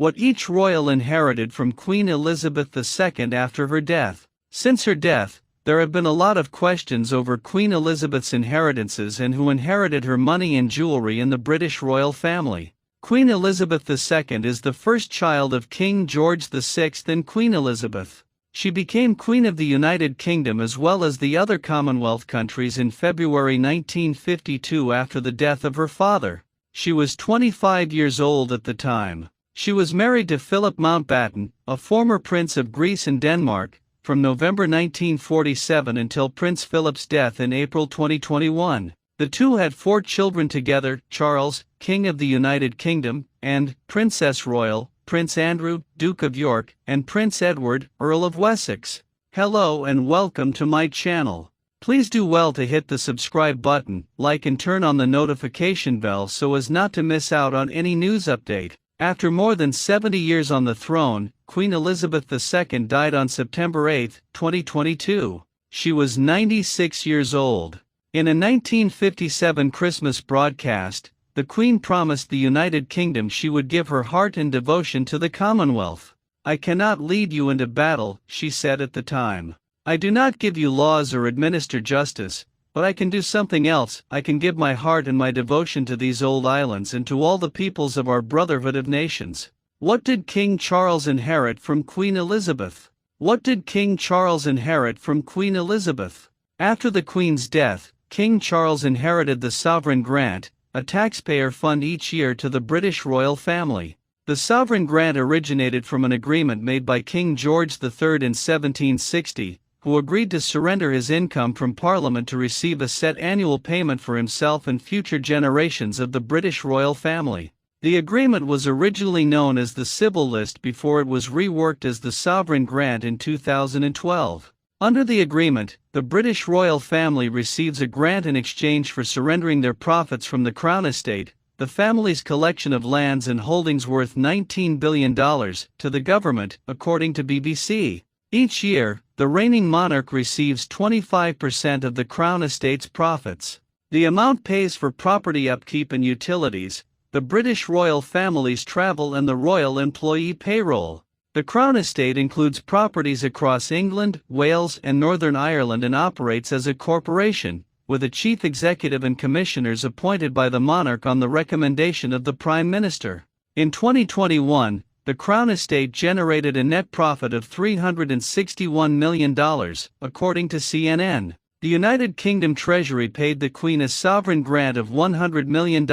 What each royal inherited from Queen Elizabeth II after her death. Since her death, there have been a lot of questions over Queen Elizabeth's inheritances and who inherited her money and jewelry in the British royal family. Queen Elizabeth II is the first child of King George VI and Queen Elizabeth. She became Queen of the United Kingdom as well as the other Commonwealth countries in February 1952 after the death of her father. She was 25 years old at the time. She was married to Philip Mountbatten, a former Prince of Greece and Denmark, from November 1947 until Prince Philip's death in April 2021. The two had 4 children together: Charles, King of the United Kingdom, and Princess Royal, Prince Andrew, Duke of York, and Prince Edward, Earl of Wessex. Hello and welcome to my channel. Please do well to hit the subscribe button, like and turn on the notification bell so as not to miss out on any news update. After more than 70 years on the throne, Queen Elizabeth II died on September 8, 2022. She was 96 years old. In a 1957 Christmas broadcast, the Queen promised the United Kingdom she would give her heart and devotion to the Commonwealth. "I cannot lead you into battle," she said at the time. "I do not give you laws or administer justice, but I can do something else. I can give my heart and my devotion to these old islands and to all the peoples of our brotherhood of nations." What did King Charles inherit from Queen Elizabeth? What did King Charles inherit from Queen Elizabeth? After the Queen's death, King Charles inherited the Sovereign Grant, a taxpayer fund each year to the British royal family. The Sovereign Grant originated from an agreement made by King George III in 1760, who agreed to surrender his income from Parliament to receive a set annual payment for himself and future generations of the British royal family. The agreement was originally known as the Civil List before it was reworked as the Sovereign Grant in 2012. Under the agreement, the British royal family receives a grant in exchange for surrendering their profits from the Crown Estate, the family's collection of lands and holdings worth $19 billion, to the government, according to BBC. Each year, the reigning monarch receives 25% of the Crown Estate's profits. The amount pays for property upkeep and utilities, the British royal family's travel and the royal employee payroll. The Crown Estate includes properties across England, Wales and Northern Ireland and operates as a corporation, with a chief executive and commissioners appointed by the monarch on the recommendation of the Prime Minister. In 2021, the Crown Estate generated a net profit of $361 million, according to CNN. The United Kingdom Treasury paid the Queen a sovereign grant of $100 million,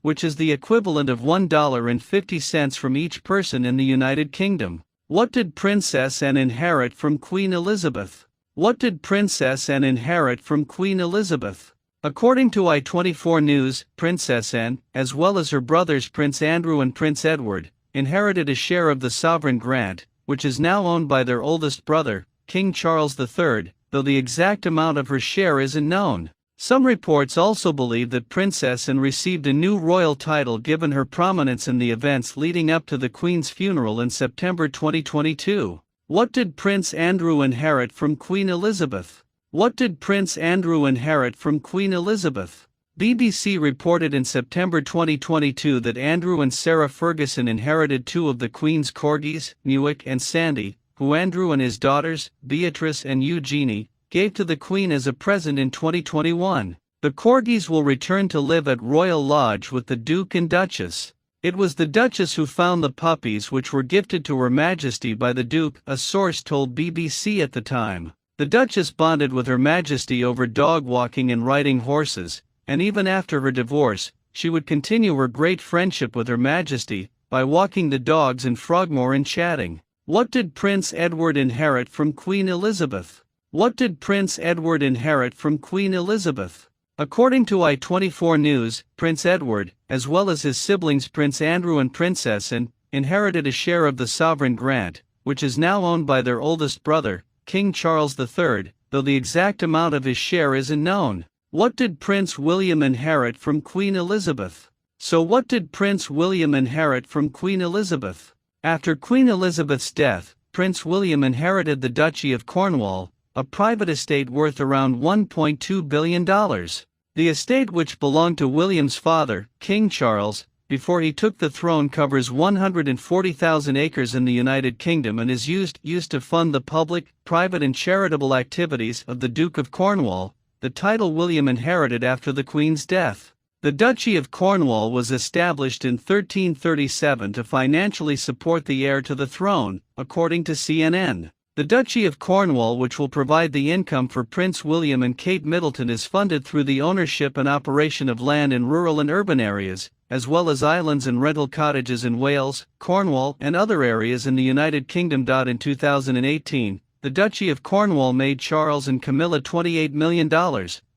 which is the equivalent of $1.50 from each person in the United Kingdom. What did Princess Anne inherit from Queen Elizabeth? What did Princess Anne inherit from Queen Elizabeth? According to i24 News, Princess Anne, as well as her brothers Prince Andrew and Prince Edward, inherited a share of the Sovereign Grant, which is now owned by their oldest brother, King Charles III, though the exact amount of her share isn't known. Some reports also believe that Princess Anne received a new royal title given her prominence in the events leading up to the Queen's funeral in September 2022. What did Prince Andrew inherit from Queen Elizabeth? What did Prince Andrew inherit from Queen Elizabeth? BBC reported in September 2022 that Andrew and Sarah Ferguson inherited 2 of the Queen's corgis, Newick and Sandy, who Andrew and his daughters, Beatrice and Eugenie, gave to the Queen as a present in 2021. The corgis will return to live at Royal Lodge with the Duke and Duchess. It was the Duchess who found the puppies, which were gifted to Her Majesty by the Duke, a source told BBC at the time. The Duchess bonded with Her Majesty over dog walking and riding horses, and even after her divorce, she would continue her great friendship with Her Majesty by walking the dogs in Frogmore and chatting. What did Prince Edward inherit from Queen Elizabeth? What did Prince Edward inherit from Queen Elizabeth? According to i24 News, Prince Edward, as well as his siblings Prince Andrew and Princess Anne, inherited a share of the Sovereign Grant, which is now owned by their oldest brother, King Charles III, though the exact amount of his share isn't known. What did Prince William inherit from Queen Elizabeth? So what did Prince William inherit from Queen Elizabeth? After Queen Elizabeth's death, Prince William inherited the Duchy of Cornwall, a private estate worth around $1.2 billion. The estate, which belonged to William's father, King Charles, before he took the throne covers 140,000 acres in the United Kingdom and is used to fund the public, private and charitable activities of the Duke of Cornwall, the title William inherited after the Queen's death. The Duchy of Cornwall was established in 1337 to financially support the heir to the throne, according to CNN. The Duchy of Cornwall, which will provide the income for Prince William and Kate Middleton, is funded through the ownership and operation of land in rural and urban areas, as well as islands and rental cottages in Wales, Cornwall, and other areas in the United Kingdom. In 2018, the Duchy of Cornwall made Charles and Camilla $28 million,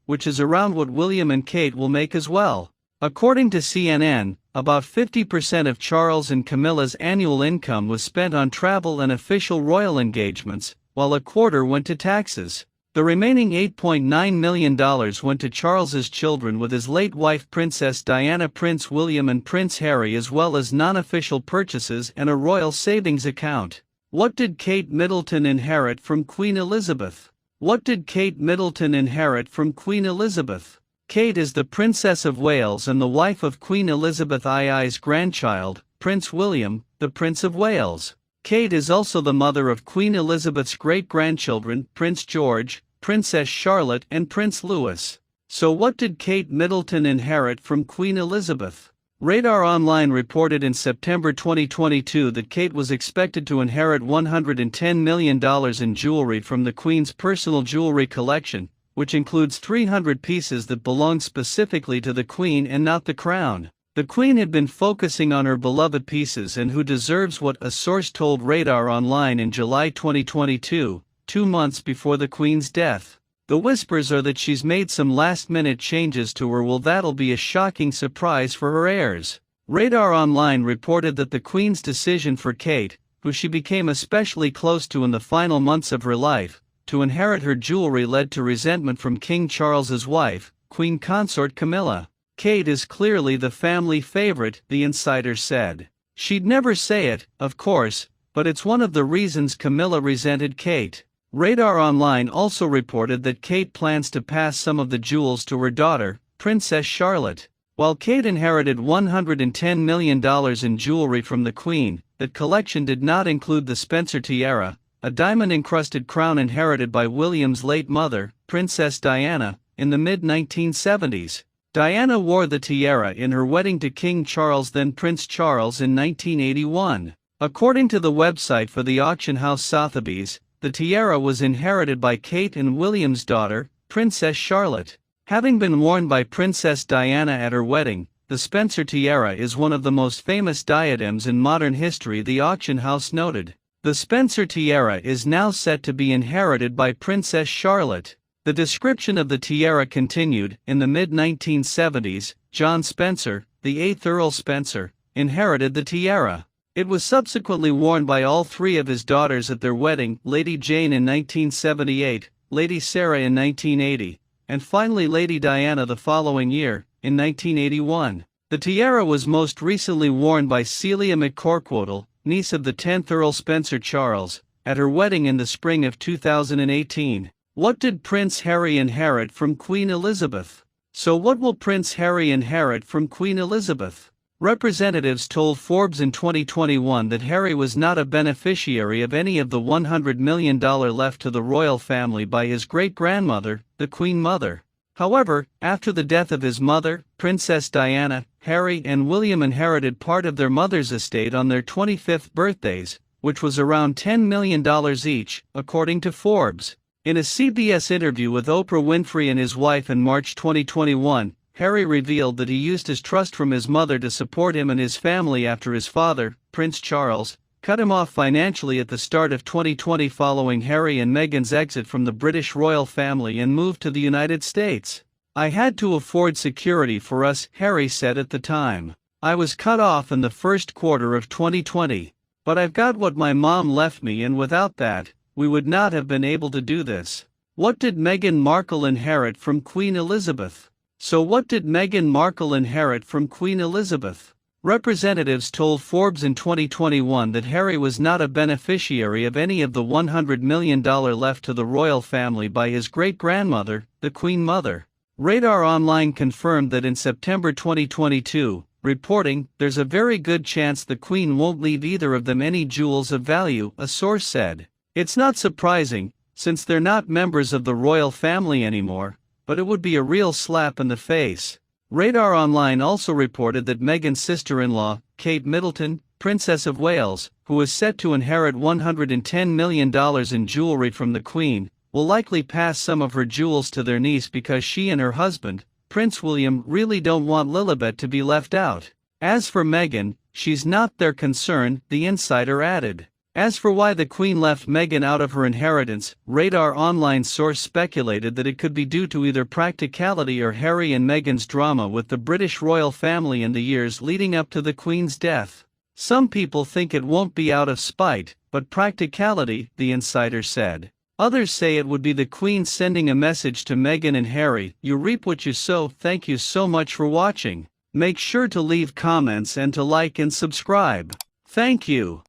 which is around what William and Kate will make as well. According to CNN, about 50% of Charles and Camilla's annual income was spent on travel and official royal engagements, while a quarter went to taxes. The remaining $8.9 million went to Charles's children with his late wife Princess Diana, Prince William and Prince Harry, as well as non-official purchases and a royal savings account. What did Kate Middleton inherit from Queen Elizabeth? What did Kate Middleton inherit from Queen Elizabeth? Kate is the Princess of Wales and the wife of Queen Elizabeth II's grandchild, Prince William, the Prince of Wales. Kate is also the mother of Queen Elizabeth's great-grandchildren, Prince George, Princess Charlotte and Prince Louis. So what did Kate Middleton inherit from Queen Elizabeth? Radar Online reported in September 2022 that Kate was expected to inherit $110 million in jewelry from the Queen's personal jewelry collection, which includes 300 pieces that belong specifically to the Queen and not the Crown. The Queen had been focusing on her beloved pieces and who deserves what, a source told Radar Online in July 2022, 2 months before the Queen's death. The whispers are that she's made some last-minute changes to her. Well, that'll be a shocking surprise for her heirs. Radar Online reported that the Queen's decision for Kate, who she became especially close to in the final months of her life, to inherit her jewelry led to resentment from King Charles's wife, Queen Consort Camilla. Kate is clearly the family favorite, the insider said. She'd never say it, of course, but it's one of the reasons Camilla resented Kate. Radar Online also reported that Kate plans to pass some of the jewels to her daughter, Princess Charlotte. While Kate inherited $110 million in jewelry from the Queen, that collection did not include the Spencer tiara, a diamond-encrusted crown inherited by William's late mother, Princess Diana, in the mid-1970s. Diana wore the tiara in her wedding to King Charles, then Prince Charles, in 1981. According to the website for the auction house Sotheby's, the tiara was inherited by Kate and William's daughter, Princess Charlotte. Having been worn by Princess Diana at her wedding, the Spencer tiara is one of the most famous diadems in modern history, the auction house noted. The Spencer tiara is now set to be inherited by Princess Charlotte. The description of the tiara continued. In the mid-1970s, John Spencer, the 8th Earl Spencer, inherited the tiara. It was subsequently worn by all 3 of his daughters at their wedding, Lady Jane in 1978, Lady Sarah in 1980, and finally Lady Diana the following year, in 1981. The tiara was most recently worn by Celia McCorquodle, niece of the 10th Earl Spencer Charles, at her wedding in the spring of 2018. What did Prince Harry inherit from Queen Elizabeth? So what will Prince Harry inherit from Queen Elizabeth? Representatives told Forbes in 2021 that Harry was not a beneficiary of any of the $100 million left to the royal family by his great-grandmother, the Queen Mother. However, after the death of his mother, Princess Diana, Harry and William inherited part of their mother's estate on their 25th birthdays, which was around $10 million each, according to Forbes. In a CBS interview with Oprah Winfrey and his wife in March 2021, Harry revealed that he used his trust from his mother to support him and his family after his father, Prince Charles, cut him off financially at the start of 2020 following Harry and Meghan's exit from the British royal family and move to the United States. "I had to afford security for us," Harry said at the time. "I was cut off in the first quarter of 2020. But I've got what my mom left me, and without that, we would not have been able to do this." What did Meghan Markle inherit from Queen Elizabeth? So what did Meghan Markle inherit from Queen Elizabeth? Representatives told Forbes in 2021 that Harry was not a beneficiary of any of the $100 million left to the royal family by his great-grandmother, the Queen Mother. Radar Online confirmed that in September 2022, reporting, "There's a very good chance the Queen won't leave either of them any jewels of value," a source said. "It's not surprising, since they're not members of the royal family anymore, but it would be a real slap in the face." Radar Online also reported that Meghan's sister-in-law, Kate Middleton, Princess of Wales, who is set to inherit $110 million in jewelry from the Queen, will likely pass some of her jewels to their niece because she and her husband, Prince William, really don't want Lilibet to be left out. As for Meghan, she's not their concern, the insider added. As for why the Queen left Meghan out of her inheritance, Radar Online source speculated that it could be due to either practicality or Harry and Meghan's drama with the British royal family in the years leading up to the Queen's death. Some people think it won't be out of spite, but practicality, the insider said. Others say it would be the Queen sending a message to Meghan and Harry, "You reap what you sow." Thank you so much for watching. Make sure to leave comments and to like and subscribe. Thank you.